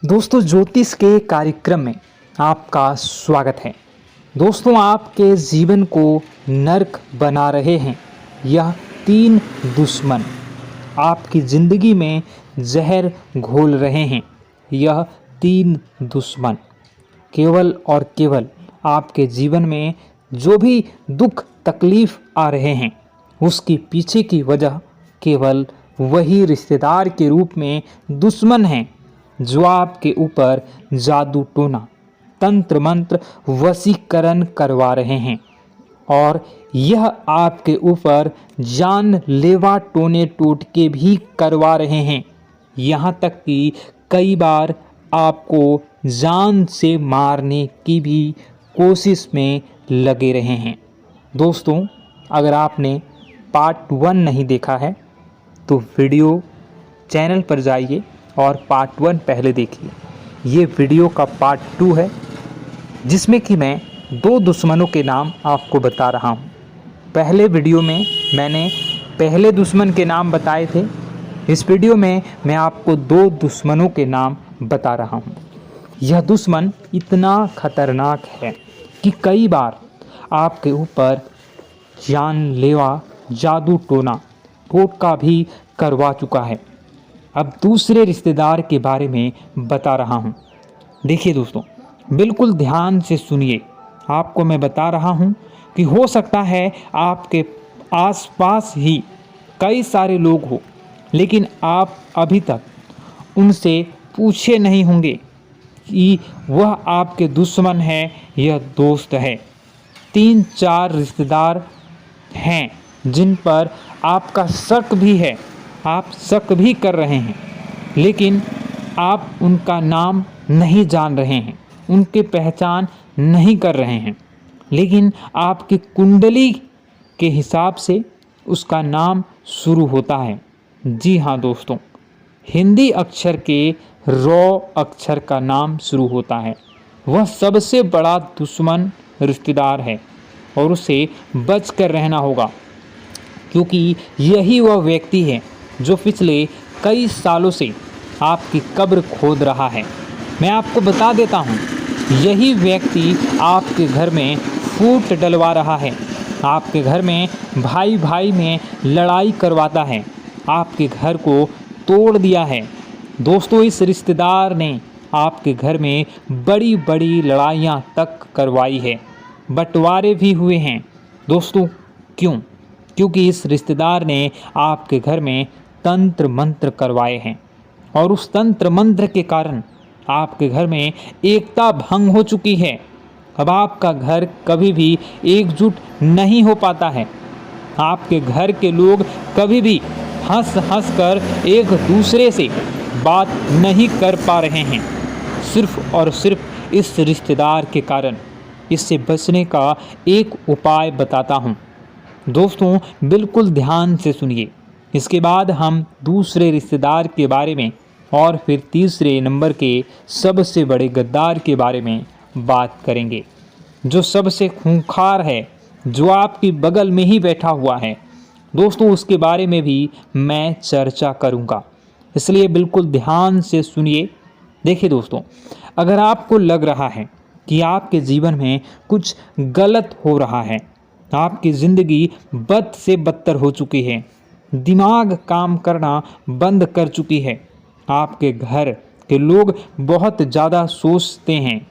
दोस्तों, ज्योतिष के कार्यक्रम में आपका स्वागत है। दोस्तों, आपके जीवन को नर्क बना रहे हैं यह 3 दुश्मन। आपकी ज़िंदगी में जहर घोल रहे हैं यह 3 दुश्मन। केवल और केवल आपके जीवन में जो भी दुख तकलीफ़ आ रहे हैं उसके पीछे की वजह केवल वही रिश्तेदार के रूप में दुश्मन हैं जो आपके ऊपर जादू टोना, तंत्र मंत्र, वशीकरण करवा रहे हैं और यह आपके ऊपर जानलेवा टोने टोटके भी करवा रहे हैं। यहाँ तक कि कई बार आपको जान से मारने की भी कोशिश में लगे रहे हैं। दोस्तों, अगर आपने पार्ट 1 नहीं देखा है तो वीडियो चैनल पर जाइए और पार्ट 1 पहले देखिए। ये वीडियो का पार्ट 2 है जिसमें कि मैं 2 दुश्मनों के नाम आपको बता रहा हूँ। पहले वीडियो में मैंने पहले दुश्मन के नाम बताए थे। इस वीडियो में मैं आपको 2 दुश्मनों के नाम बता रहा हूँ। यह दुश्मन इतना खतरनाक है कि कई बार आपके ऊपर जानलेवा जादू टोना टोटका भी करवा चुका है। अब दूसरे रिश्तेदार के बारे में बता रहा हूँ। देखिए दोस्तों, बिल्कुल ध्यान से सुनिए। आपको मैं बता रहा हूँ कि हो सकता है आपके आसपास ही कई सारे लोग हो, लेकिन आप अभी तक उनसे पूछे नहीं होंगे कि वह आपके दुश्मन है या दोस्त है। 3-4 रिश्तेदार हैं जिन पर आपका शक भी है, आप शक भी कर रहे हैं, लेकिन आप उनका नाम नहीं जान रहे हैं, उनकी पहचान नहीं कर रहे हैं, लेकिन आपकी कुंडली के हिसाब से उसका नाम शुरू होता है। जी हाँ दोस्तों, हिंदी अक्षर के रॉ अक्षर का नाम शुरू होता है। वह सबसे बड़ा दुश्मन रिश्तेदार है और उसे बच कर रहना होगा, क्योंकि यही वह व्यक्ति है जो पिछले कई सालों से आपकी कब्र खोद रहा है। मैं आपको बता देता हूँ, यही व्यक्ति आपके घर में फूट डलवा रहा है, आपके घर में भाई भाई में लड़ाई करवाता है, आपके घर को तोड़ दिया है। दोस्तों, इस रिश्तेदार ने आपके घर में बड़ी बड़ी लड़ाइयाँ तक करवाई है, बंटवारे भी हुए हैं। दोस्तों, क्यों? क्योंकि इस रिश्तेदार ने आपके घर में तंत्र मंत्र करवाए हैं और उस तंत्र मंत्र के कारण आपके घर में एकता भंग हो चुकी है। अब आपका घर कभी भी एकजुट नहीं हो पाता है। आपके घर के लोग कभी भी हंस हंस कर एक दूसरे से बात नहीं कर पा रहे हैं, सिर्फ और सिर्फ इस रिश्तेदार के कारण। इससे बचने का एक उपाय बताता हूँ। दोस्तों, बिल्कुल ध्यान से सुनिए। इसके बाद हम दूसरे रिश्तेदार के बारे में और फिर तीसरे नंबर के सबसे बड़े गद्दार के बारे में बात करेंगे, जो सबसे खूंखार है, जो आपकी बगल में ही बैठा हुआ है। दोस्तों, उसके बारे में भी मैं चर्चा करूंगा, इसलिए बिल्कुल ध्यान से सुनिए। देखिए दोस्तों, अगर आपको लग रहा है कि आपके जीवन में कुछ गलत हो रहा है, आपकी ज़िंदगी बद से बदतर हो चुकी है, दिमाग काम करना बंद कर चुकी है, आपके घर के लोग बहुत ज़्यादा सोचते हैं,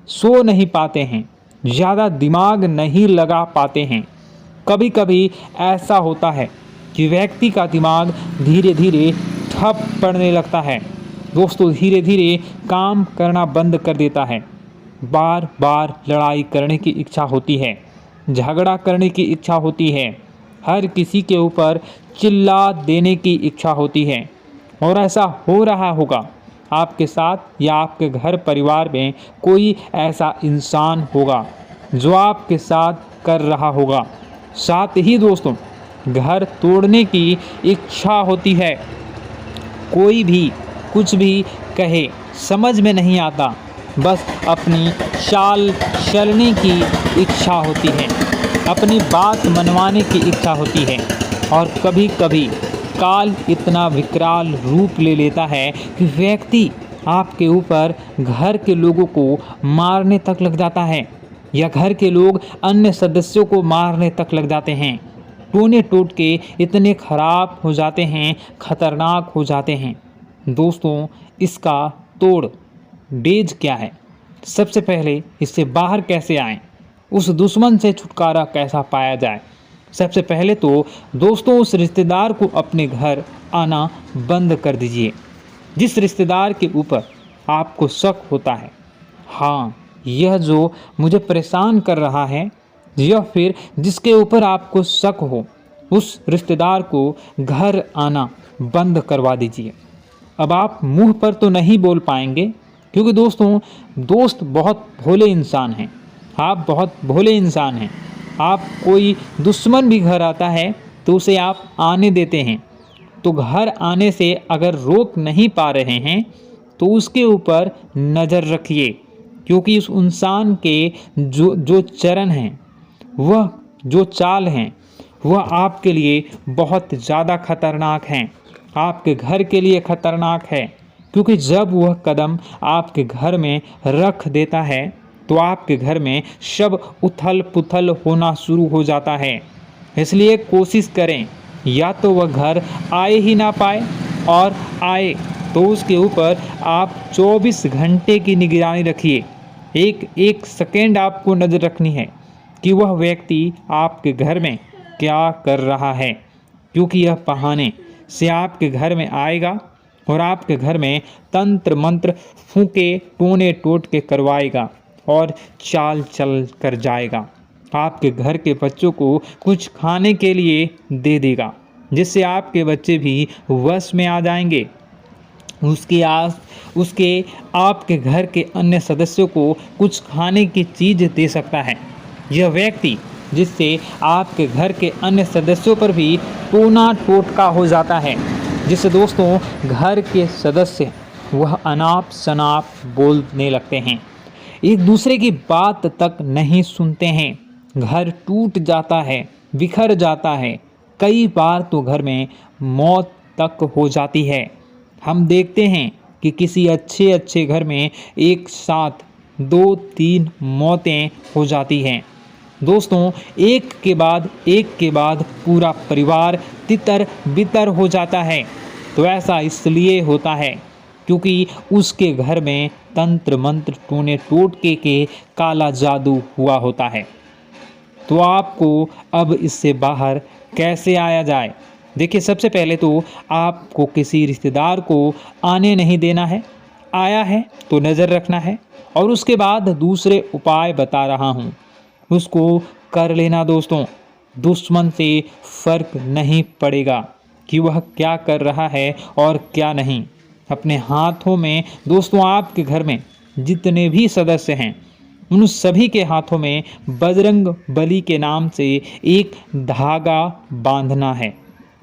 सो नहीं पाते हैं, ज़्यादा दिमाग नहीं लगा पाते हैं। कभी कभी ऐसा होता है कि व्यक्ति का दिमाग धीरे धीरे ठप पड़ने लगता है। दोस्तों, धीरे धीरे काम करना बंद कर देता है। बार बार लड़ाई करने की इच्छा होती है, झगड़ा करने की इच्छा होती है, हर किसी के ऊपर चिल्ला देने की इच्छा होती है। और ऐसा हो रहा होगा आपके साथ या आपके घर परिवार में कोई ऐसा इंसान होगा जो आपके साथ कर रहा होगा। साथ ही दोस्तों, घर तोड़ने की इच्छा होती है। कोई भी कुछ भी कहे समझ में नहीं आता, बस अपनी चाल चलने की इच्छा होती है, अपनी बात मनवाने की इच्छा होती है। और कभी कभी काल इतना विकराल रूप ले लेता है कि व्यक्ति आपके ऊपर घर के लोगों को मारने तक लग जाता है, या घर के लोग अन्य सदस्यों को मारने तक लग जाते हैं। टोने टोटके इतने खराब हो जाते हैं, खतरनाक हो जाते हैं। दोस्तों, इसका तोड़ डेज क्या है? सबसे पहले इससे बाहर कैसे आएं? उस दुश्मन से छुटकारा कैसा पाया जाए? सबसे पहले तो दोस्तों, उस रिश्तेदार को अपने घर आना बंद कर दीजिए जिस रिश्तेदार के ऊपर आपको शक होता है, हाँ, यह जो मुझे परेशान कर रहा है, या फिर जिसके ऊपर आपको शक हो, उस रिश्तेदार को घर आना बंद करवा दीजिए। अब आप मुंह पर तो नहीं बोल पाएंगे, क्योंकि दोस्तों, दोस्त बहुत भोले इंसान हैं। आप बहुत भोले इंसान हैं। आप कोई दुश्मन भी घर आता है तो उसे आप आने देते हैं। तो घर आने से अगर रोक नहीं पा रहे हैं तो उसके ऊपर नज़र रखिए, क्योंकि उस इंसान के जो चरण हैं, वह जो चाल हैं, वह आपके लिए बहुत ज़्यादा खतरनाक हैं, आपके घर के लिए खतरनाक है। क्योंकि जब वह कदम आपके घर में रख देता है तो आपके घर में सब उथल पुथल होना शुरू हो जाता है। इसलिए कोशिश करें, या तो वह घर आए ही ना पाए, और आए तो उसके ऊपर आप 24 घंटे की निगरानी रखिए। एक एक सेकेंड आपको नज़र रखनी है कि वह व्यक्ति आपके घर में क्या कर रहा है, क्योंकि यह बहाने से आपके घर में आएगा और आपके घर में तंत्र मंत्र फूके टोने टोटके करवाएगा और चाल चल कर जाएगा। आपके घर के बच्चों को कुछ खाने के लिए दे देगा, जिससे आपके बच्चे भी वश में आ जाएंगे। उसके आपके घर के अन्य सदस्यों को कुछ खाने की चीज़ दे सकता है। यह व्यक्ति जिससे आपके घर के अन्य सदस्यों पर भी टोना टोटका हो जाता है, जिससे दोस्तों घर के सदस्य वह अनाप शनाप बोलने लगते हैं, एक दूसरे की बात तक नहीं सुनते हैं, घर टूट जाता है, बिखर जाता है, कई बार तो घर में मौत तक हो जाती है। हम देखते हैं कि किसी अच्छे घर में एक साथ 2-3 मौतें हो जाती हैं। दोस्तों, एक के बाद पूरा परिवार तितर बितर हो जाता है। तो ऐसा इसलिए होता है क्योंकि उसके घर में तंत्र मंत्र टोने टोटके के काला जादू हुआ होता है। तो आपको अब इससे बाहर कैसे आया जाए? देखिए, सबसे पहले तो आपको किसी रिश्तेदार को आने नहीं देना है। आया है तो नज़र रखना है, और उसके बाद दूसरे उपाय बता रहा हूँ, उसको कर लेना। दोस्तों, दुश्मन से फ़र्क नहीं पड़ेगा कि वह क्या कर रहा है और क्या नहीं। अपने हाथों में दोस्तों, आपके घर में जितने भी सदस्य हैं, उन सभी के हाथों में बजरंग बली के नाम से एक धागा बांधना है।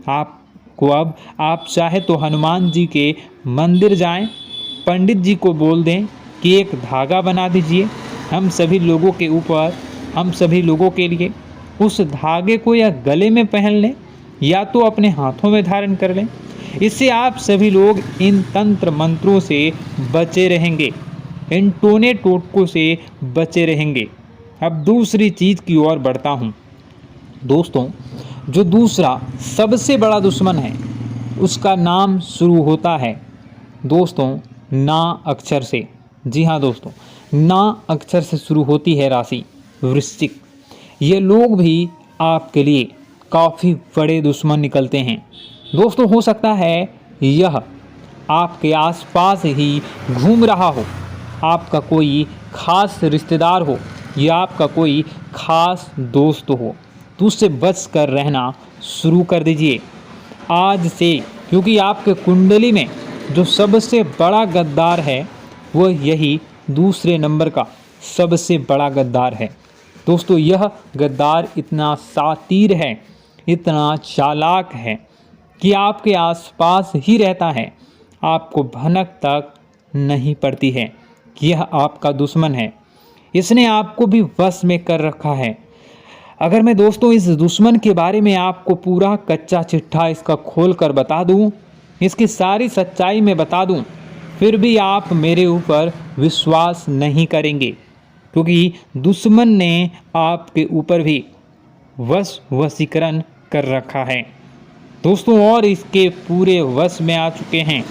आपको अब आप चाहे तो हनुमान जी के मंदिर जाएं, पंडित जी को बोल दें कि एक धागा बना दीजिए हम सभी लोगों के ऊपर, हम सभी लोगों के लिए। उस धागे को या गले में पहन लें या तो अपने हाथों में धारण कर लें। इससे आप सभी लोग इन तंत्र मंत्रों से बचे रहेंगे, इन टोने टोटकों से बचे रहेंगे। अब दूसरी चीज़ की ओर बढ़ता हूँ। दोस्तों, जो दूसरा सबसे बड़ा दुश्मन है, उसका नाम शुरू होता है दोस्तों ना अक्षर से। जी हाँ दोस्तों, ना अक्षर से शुरू होती है राशि वृश्चिक। ये लोग भी आपके लिए काफ़ी बड़े दुश्मन निकलते हैं। दोस्तों, हो सकता है यह आपके आसपास ही घूम रहा हो, आपका कोई खास रिश्तेदार हो या आपका कोई खास दोस्त हो, तो उससे बच कर रहना शुरू कर दीजिए आज से, क्योंकि आपके कुंडली में जो सबसे बड़ा गद्दार है वह यही दूसरे नंबर का सबसे बड़ा गद्दार है। दोस्तों, यह गद्दार इतना शातिर है, इतना चालाक है कि आपके आसपास ही रहता है, आपको भनक तक नहीं पड़ती है कि यह आपका दुश्मन है। इसने आपको भी वश में कर रखा है। अगर मैं दोस्तों इस दुश्मन के बारे में आपको पूरा कच्चा चिट्ठा इसका खोल कर बता दूं, इसकी सारी सच्चाई में बता दूं, फिर भी आप मेरे ऊपर विश्वास नहीं करेंगे, क्योंकि दुश्मन ने आपके ऊपर भी वशीकरण कर रखा है दोस्तों, और इसके पूरे वश में आ चुके हैं।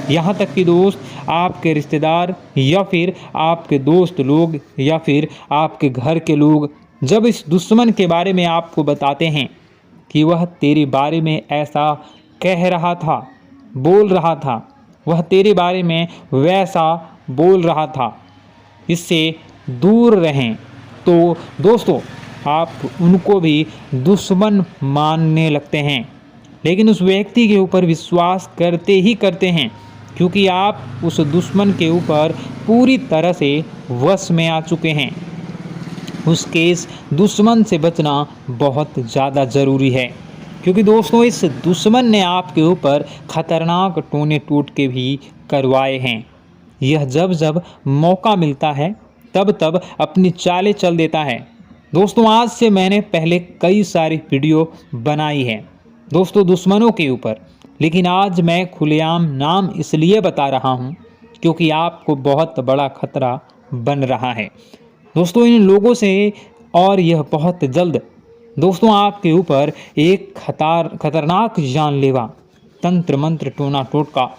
यहाँ तक कि दोस्त, आपके रिश्तेदार या फिर आपके दोस्त लोग या फिर आपके घर के लोग जब इस दुश्मन के बारे में आपको बताते हैं कि वह तेरे बारे में ऐसा कह रहा था, बोल रहा था, वह तेरे बारे में वैसा बोल रहा था, इससे दूर रहें, तो दोस्तों आप उनको भी दुश्मन मानने लगते हैं, लेकिन उस व्यक्ति के ऊपर विश्वास करते ही करते हैं, क्योंकि आप उस दुश्मन के ऊपर पूरी तरह से वश में आ चुके हैं। उसके इस दुश्मन से बचना बहुत ज़्यादा ज़रूरी है, क्योंकि दोस्तों इस दुश्मन ने आपके ऊपर खतरनाक टोने टोटके भी करवाए हैं। यह जब जब मौका मिलता है तब तब अपनी चालें चल देता है। दोस्तों आज से मैंने पहले कई सारी वीडियो बनाई है दोस्तों दुश्मनों के ऊपर, लेकिन आज मैं खुलेआम नाम इसलिए बता रहा हूं क्योंकि आपको बहुत बड़ा खतरा बन रहा है दोस्तों इन लोगों से, और यह बहुत जल्द दोस्तों आपके ऊपर एक खतरनाक जानलेवा तंत्र मंत्र टोना टोटका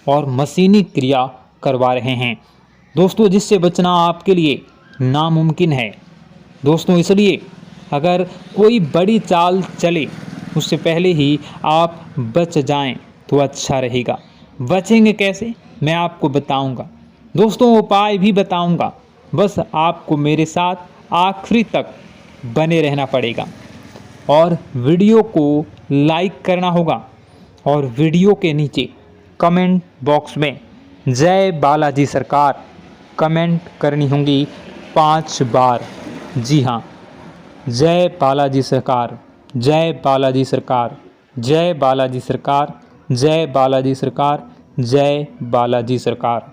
और मशीनी क्रिया करवा रहे हैं दोस्तों, जिससे बचना आपके लिए नामुमकिन है दोस्तों। इसलिए अगर कोई बड़ी चाल चले उससे पहले ही आप बच जाएं तो अच्छा रहेगा। बचेंगे कैसे मैं आपको बताऊंगा दोस्तों, उपाय भी बताऊंगा, बस आपको मेरे साथ आखिरी तक बने रहना पड़ेगा और वीडियो को लाइक करना होगा और वीडियो के नीचे कमेंट बॉक्स में जय बालाजी सरकार कमेंट करनी होंगी 5 बार। जी हाँ, जय बालाजी सरकार, जय बालाजी सरकार, जय बालाजी सरकार, जय बालाजी सरकार, जय बालाजी सरकार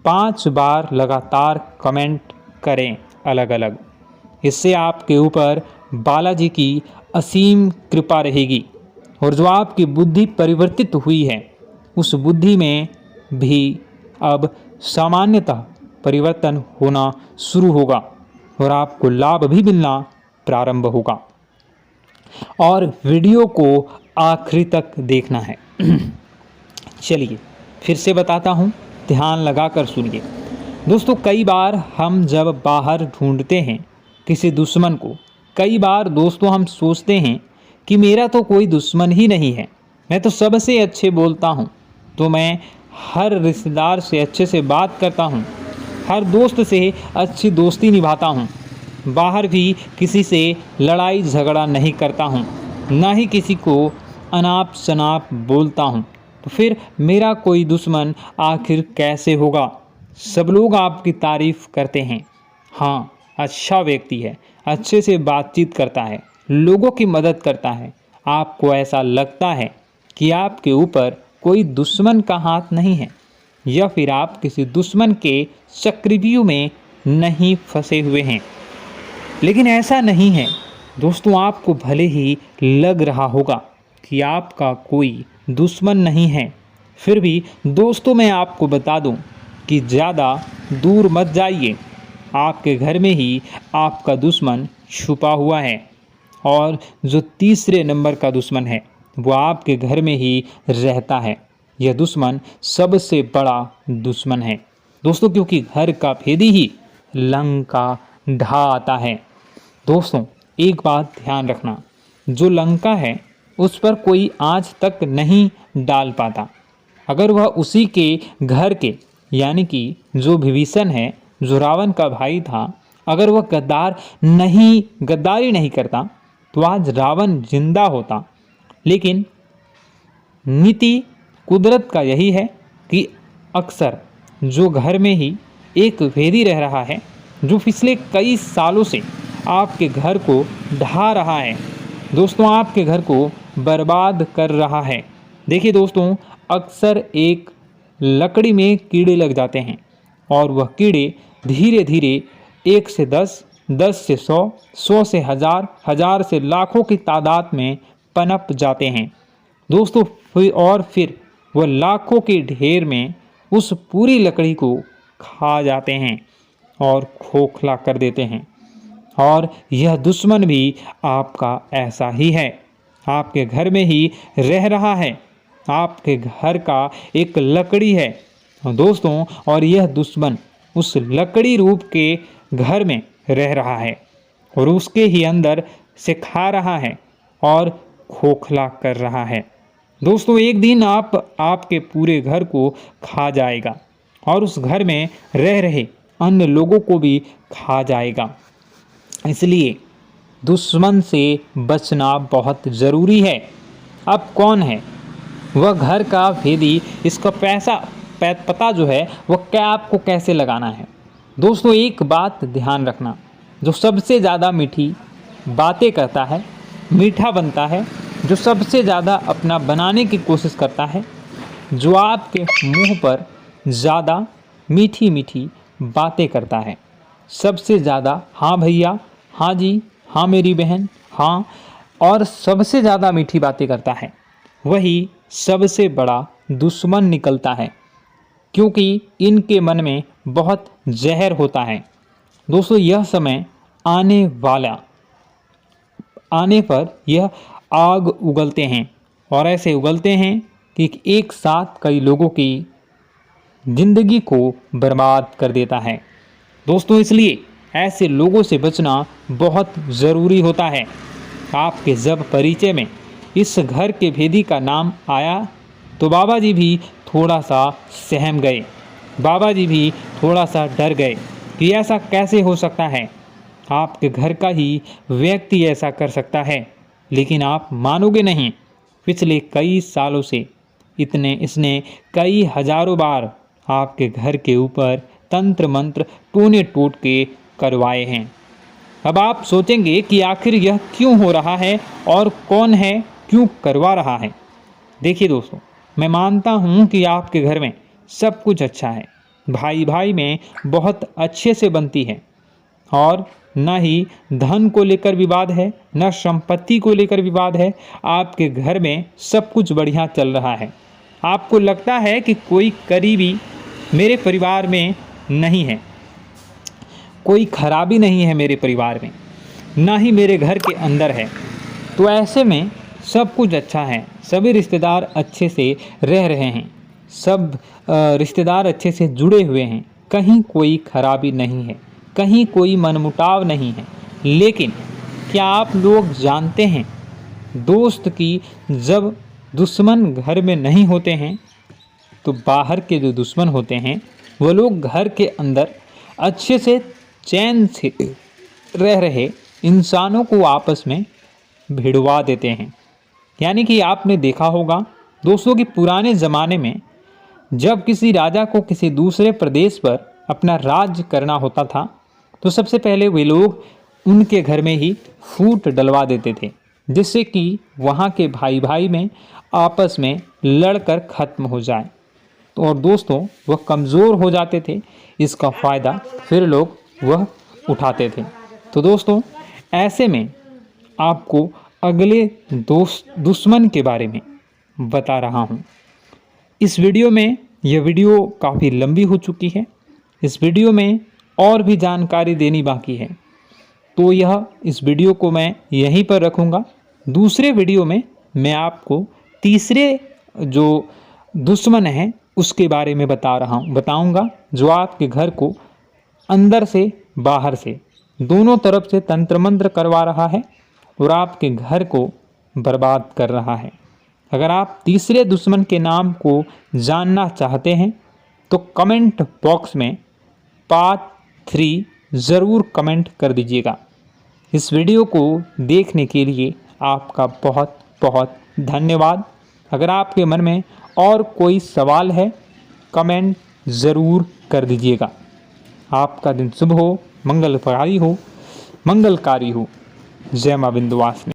5 बार लगातार कमेंट करें अलग अलग। इससे आपके ऊपर बालाजी की असीम कृपा रहेगी और जो आपकी बुद्धि परिवर्तित हुई है उस बुद्धि में भी अब सामान्यतः परिवर्तन होना शुरू होगा और आपको लाभ भी मिलना प्रारंभ होगा। और वीडियो को आखिरी तक देखना है। चलिए फिर से बताता हूँ, ध्यान लगाकर सुनिए दोस्तों। कई बार हम जब बाहर ढूंढते हैं किसी दुश्मन को, कई बार दोस्तों हम सोचते हैं कि मेरा तो कोई दुश्मन ही नहीं है, मैं तो सबसे अच्छे बोलता हूँ, तो मैं हर रिश्तेदार से अच्छे से बात करता हूँ, हर दोस्त से अच्छी दोस्ती निभाता हूँ, बाहर भी किसी से लड़ाई झगड़ा नहीं करता हूँ, ना ही किसी को अनाप शनाप बोलता हूँ, तो फिर मेरा कोई दुश्मन आखिर कैसे होगा। सब लोग आपकी तारीफ करते हैं, हाँ अच्छा व्यक्ति है, अच्छे से बातचीत करता है, लोगों की मदद करता है। आपको ऐसा लगता है कि आपके ऊपर कोई दुश्मन का हाथ नहीं है या फिर आप किसी दुश्मन के चक्रव्यूह में नहीं फंसे हुए हैं, लेकिन ऐसा नहीं है दोस्तों। आपको भले ही लग रहा होगा कि आपका कोई दुश्मन नहीं है, फिर भी दोस्तों मैं आपको बता दूं कि ज़्यादा दूर मत जाइए। आपके घर में ही आपका दुश्मन छुपा हुआ है और जो तीसरे नंबर का दुश्मन है वो आपके घर में ही रहता है। यह दुश्मन सबसे बड़ा दुश्मन है दोस्तों, क्योंकि घर का भेदी ही लंका ढा आता है। दोस्तों एक बात ध्यान रखना, जो लंका है उस पर कोई आज तक नहीं डाल पाता। अगर वह उसी के घर के यानी कि जो विभीषण है, जो रावण का भाई था, अगर वह गद्दारी नहीं करता तो आज रावण जिंदा होता। लेकिन नीति कुदरत का यही है कि अक्सर जो घर में ही एक भेदी रह रहा है, जो पिछले कई सालों से आपके घर को ढा रहा है दोस्तों, आपके घर को बर्बाद कर रहा है। देखिए दोस्तों, अक्सर एक लकड़ी में कीड़े लग जाते हैं और वह कीड़े धीरे धीरे 1 से 10, 10 से 100, 100 से 1000, 1000 से लाखों की तादाद में पनप जाते हैं दोस्तों। फिर वह लाखों के ढेर में उस पूरी लकड़ी को खा जाते हैं और खोखला कर देते हैं। और यह दुश्मन भी आपका ऐसा ही है, आपके घर में ही रह रहा है, आपके घर का एक लकड़ी है दोस्तों, और यह दुश्मन उस लकड़ी रूप के घर में रह रहा है और उसके ही अंदर से खा रहा है और खोखला कर रहा है। दोस्तों, एक दिन आपके पूरे घर को खा जाएगा और उस घर में रह रहे अन्य लोगों को भी खा जाएगा। इसलिए दुश्मन से बचना बहुत ज़रूरी है। अब कौन है वह घर का भेदी, इसका पता जो है वह क्या आपको कैसे लगाना है। दोस्तों, एक बात ध्यान रखना, जो सबसे ज़्यादा मीठी बातें करता है, मीठा बनता है, जो सबसे ज़्यादा अपना बनाने की कोशिश करता है, जो आपके मुंह पर ज़्यादा मीठी मीठी बातें करता है, सबसे ज़्यादा हाँ भैया, हाँ जी, हाँ मेरी बहन, हाँ, और सबसे ज़्यादा मीठी बातें करता है, वही सबसे बड़ा दुश्मन निकलता है, क्योंकि इनके मन में बहुत जहर होता है। दोस्तों, यह समय आने पर यह आग उगलते हैं और ऐसे उगलते हैं कि एक साथ कई लोगों की जिंदगी को बर्बाद कर देता है। दोस्तों, इसलिए ऐसे लोगों से बचना बहुत ज़रूरी होता है। आपके जब परिचय में इस घर के भेदी का नाम आया तो बाबा जी भी थोड़ा सा सहम गए, बाबा जी भी थोड़ा सा डर गए कि ऐसा कैसे हो सकता है, आपके घर का ही व्यक्ति ऐसा कर सकता है। लेकिन आप मानोगे नहीं, पिछले कई सालों से इसने कई हजारों बार आपके घर के ऊपर तंत्र मंत्र टोने टोट के करवाए हैं। अब आप सोचेंगे कि आखिर यह क्यों हो रहा है और कौन है, क्यों करवा रहा है। देखिए दोस्तों, मैं मानता हूँ कि आपके घर में सब कुछ अच्छा है, भाई भाई में बहुत अच्छे से बनती है और न ही धन को लेकर विवाद है, न संपत्ति को लेकर विवाद है। आपके घर में सब कुछ बढ़िया चल रहा है। आपको लगता है कि कोई करीबी मेरे परिवार में नहीं है, कोई खराबी नहीं है मेरे परिवार में, ना ही मेरे घर के अंदर है। तो ऐसे में सब कुछ अच्छा है, सभी रिश्तेदार अच्छे से रह रहे हैं, सब रिश्तेदार अच्छे से जुड़े हुए हैं, कहीं कोई खराबी नहीं है, कहीं कोई मनमुटाव नहीं है। लेकिन क्या आप लोग जानते हैं दोस्त कि जब दुश्मन घर में नहीं होते हैं तो बाहर के जो दुश्मन होते हैं वो लोग घर के अंदर अच्छे से चैन से रह रहे इंसानों को आपस में भिड़वा देते हैं। यानी कि आपने देखा होगा दोस्तों कि पुराने ज़माने में जब किसी राजा को किसी दूसरे प्रदेश पर अपना राज्य करना होता था तो सबसे पहले वे लोग उनके घर में ही फूट डलवा देते थे, जिससे कि वहाँ के भाई भाई में आपस में लड़कर ख़त्म हो जाए। तो और दोस्तों वह कमज़ोर हो जाते थे, इसका फ़ायदा फिर लोग वह उठाते थे। तो दोस्तों ऐसे में आपको अगले दुश्मन के बारे में बता रहा हूँ। इस वीडियो में यह वीडियो काफ़ी लंबी हो चुकी है, इस वीडियो में और भी जानकारी देनी बाकी है, तो इस वीडियो को मैं यहीं पर रखूँगा। दूसरे वीडियो में मैं आपको तीसरे जो दुश्मन है उसके बारे में बताऊँगा, जो आपके घर को अंदर से बाहर से दोनों तरफ से तंत्र मंत्र करवा रहा है और आपके घर को बर्बाद कर रहा है। अगर आप तीसरे दुश्मन के नाम को जानना चाहते हैं तो कमेंट बॉक्स में पार्ट 3 ज़रूर कमेंट कर दीजिएगा। इस वीडियो को देखने के लिए आपका बहुत बहुत धन्यवाद। अगर आपके मन में और कोई सवाल है कमेंट ज़रूर कर दीजिएगा। आपका दिन शुभ हो, मंगलकारी हो। जय मां विंध्यवासिनी।